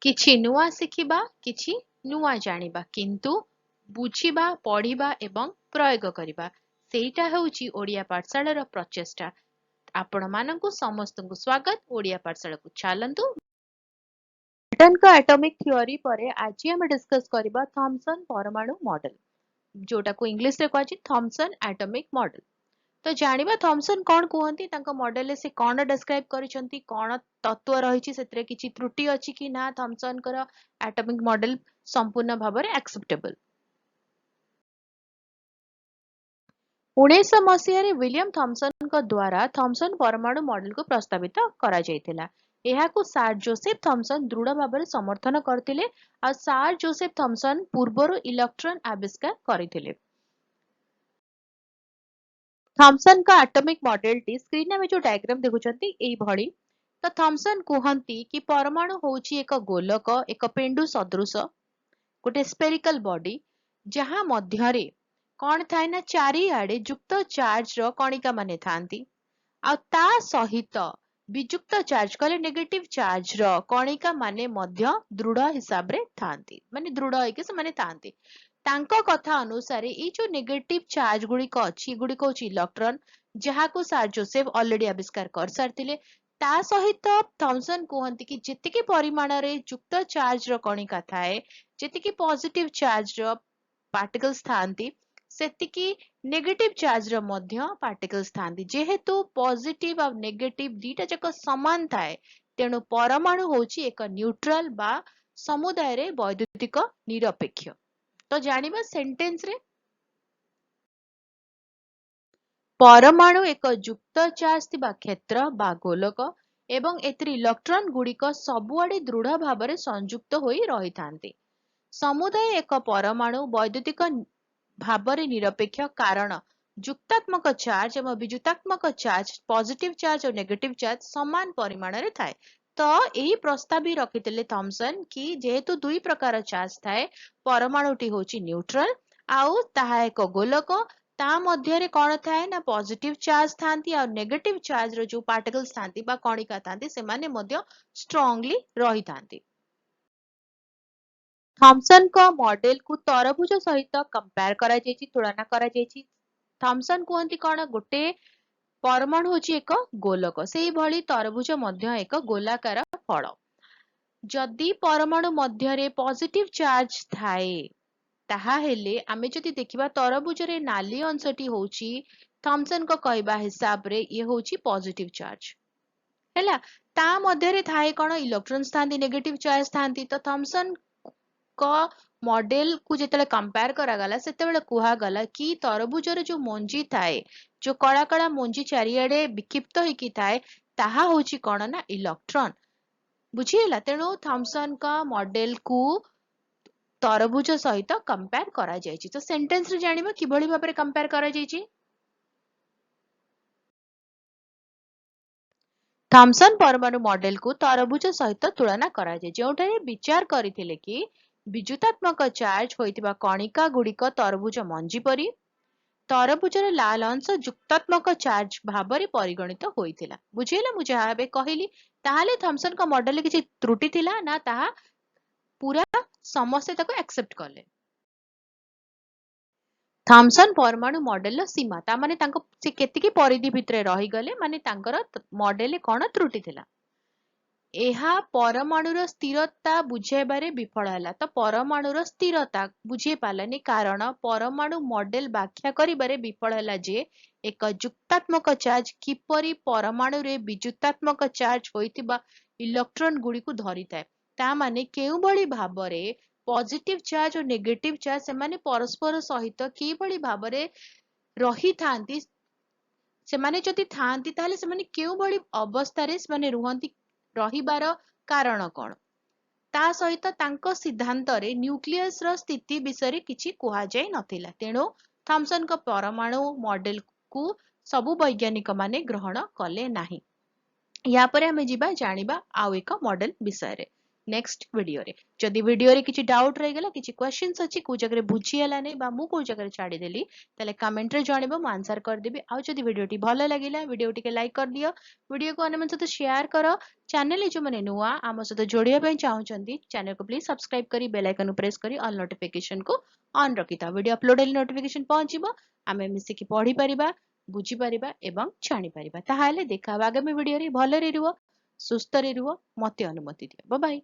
किछि नुआ शिखिबा किछि नुआ जानिबा किंतु बुझिबा पढ़िबा एवं प्रयोग करिबा सेटा हेउची ओडिया पाठशालार प्रचेष्टा। आपण मानंकु समस्तंकु स्वागत ओडिया पाठशाला को चलंतु। न्यूटन का एटॉमिक थ्योरी परे आज हम डिस्कस करिबा थॉमसन परमाणु मॉडल जोटा को इंग्लिश रे कहछि थॉमसन एटॉमिक मॉडल। तो जानिबा थॉमसन कौन कहती मॉडल से कौन डिस्क्राइब करिसंती कौन तत्व रही से किसी त्रुटि अच्छी कि ना थॉमसन कर एटॉमिक मॉडल संपूर्ण भाव में एक्सेप्टेबल। 1900 मसीह विलियम थॉमसन द्वारा थॉमसन परमाणु मॉडल को प्रस्तावित करा जायतिला। एहाकु सार जोसेफ थॉमसन दृढ़ भाव में समर्थन करथिले आ सार जोसेफ थॉमसन पूर्वरु इलेक्ट्रॉन आविष्कार करथिले। थॉमसन का एटॉमिक मॉडल टी स्क्रीन में जो डायग्राम देखुछंती एई भଳି। तो थॉमसन कहती कि परमाणु होची एक गोलक एक पेंडु सदृश गोटे स्पेरिकल बॉडी जहां मध्यरे कौन थाए ना चारिआडे युक्त चार्ज रो कणिका माने थांती आ ता सहित वियुक्त चार्ज कले नेगेटिव चार्ज रो कणिका माने मध्य दृढ़ हिसाब रे थांती माने दृढ़ होइके से माने थांती। तांको कथा अनुसार ये जो नेगेटिव चार्ज गुड़िक अच्छी गुड़िक हूँ इलेक्ट्रॉन जहाँ को सार जोसेफ ऑलरेडी आविष्कार कर सारथिले। ता सहित थॉमसन कहती कि जेतिकी परिमाण रे युक्त चार्ज रो कणिका थाए जेतिकी पॉजिटिव चार्ज रो पार्टिकल्स थांती सेतिकी नेगेटिव चार्ज रो मध्य पार्टिकल्स थांती। जेहेतु पॉजिटिव और नेगेटिव दीटा जाक समान थाए तेणु परमाणु होची एक न्यूट्रल बा समुदाय रे वैद्युतिक निरपेक्ष। तो जानिबा सेंटेंस रे परमाणु एक युक्त चार्ज थिबा क्षेत्र बा गोलक एवं एतिर इलेक्ट्रॉन गुड़िक सबुआडे दृढ़ भाव में संयुक्त होई रही थांती। समुदाय एक परमाणु वैद्युतिक भाव में निरपेक्ष कारण युक्तात्मक चार्ज एवं विजुतात्मक चार्ज पॉजिटिव चार्ज और नेगेटिव चार्ज समान परिमाण रे थाए। तो यही प्रस्ताव भी रखिते थॉमसन कि जेहेतु दुई प्रकार चार्ज थाए परमाणुटी होची न्यूट्रल आउ ताहा एक गोलक ता मध्यरे कौन थाए ना पॉजिटिव चार्ज थांती और नेगेटिव चार्ज रो जो पार्टिकल्स थांती बा कणिका थांती से माने मध्य स्ट्रांगली रही थांती। थॉमसन का मॉडल को तरभुज सहित कंपेयर करा जायछि तुलना करा जायछि। थॉमसन कहती कौन गोटे परमाणु होची एक गोलक सेही भली तरभुज मध्य एक गोलाकार फल जदि परमाणु मध्यरे पॉजिटिव चार्ज थाए ताहा हेले आमे जदि देखिबा तरभुज रे नाली अंशटी होची थॉमसन को कहबा हिसाब रे ये होची पॉजिटिव चार्ज हैला ता मध्यरे थाए कोन इलेक्ट्रॉन्स थांती नेगेटिव चार्ज थांती। तो थॉमसन को मॉडल को जेतले कंपेयर करा गला सेतेबेले कुहा गला कि तरभुज रे जो मंजी थाए जो कड़ा कड़ा मंजी चारियाडे विक्षिप्त होइकी थाए ताहा होची कोन ना इलेक्ट्रॉन बुझिएला। तेणु थॉमसन का मॉडल को तरभुज सहित कंपेयर करा जायछि। तो सेंटेंस रे जानिबा किभଳି भाबरे कंपेयर करा जायछि। थॉमसन परमाणु मॉडल को तरभुज सहित तुलना करा जाय जोठारे विचार करथिले कि विद्युतात्मक चार्ज होइतिबा कणिका गुड़िक तरभुज मंजी परी तरभुजर लाल अंश युक्तात्मक चार्ज भाबरे परिगणित होइतिला। बुझिएला मु जहा बे कहिली ताहाले थॉमसन का मॉडल किछि त्रुटि थिला ना ताहा पूरा समस्ते ताको एक्सेप्ट कले। थॉमसन परमाणु मॉडल सीमा ता माने तांको से केतिकी परिधि भितरे रही गले माने तांकर मॉडल कोन त्रुटि थिला। एहा परमाणुर स्थिरता बुझेबारे विफल हैला। तो परमाणुर स्थिरता बुझे पालानी कारण परमाणु मॉडल व्याख्या करिबारे विफल हैला जे एक युक्तात्मक चार्ज किपरि परमाणु रे विजुतात्मक चार्ज होइतिबा इलेक्ट्रॉन गुडी को धरि थाए ता माने केउ भली भाबरे पॉजिटिव चार्ज और नेगेटिव चार्ज से माने परस्पर सहित कि भली भाबरे रही थांती से माने जदि थांती ताले से माने केउ भली अवस्था रे से माने रुहंती रहिबार कारण कौन ता सहित तांको सिद्धांत रे न्यूक्लियस रो स्थिति विषय रे किछि कुहा जाय नथिला। तेणु थॉमसन को परमाणु मॉडल को सबु वैज्ञानिक माने ग्रहण कले नाही। या परे हमें जिबा जानिबा आउ एक मॉडल विषय रे। नेक्स्ट वीडियो रे जदि वीडियो रे किछि डाउट रहि गेला किछि क्वेश्चंस अछि को जगह बुझी हला नै बा मु को जगह छाडी देली तले कमेंट रे जणिबो मु आंसर कर देबी आ जदि वीडियोटी भलो लागिला वीडियोटी के लाइक कर दियो वीडियो को अन्य सहित शेयर करो चैनल जो माने नुआ आम सहित जोड़िया पई चाहउचंदी चैनल को प्लीज सब्सक्राइब करी बेल आइकन प्रेस करी ऑल नोटिफिकेशन को ऑन रखिता वीडियो अपलोड हेले नोटिफिकेशन पहुंचीबो आमे मिसी की पढ़ी परिबा बुझी परिबा एवं जानि परिबा ताहाले देखा आगामी वीडियो रे भलो रे रुओ सुस्त रे रुओ मते अनुमति दियो बाय बाय।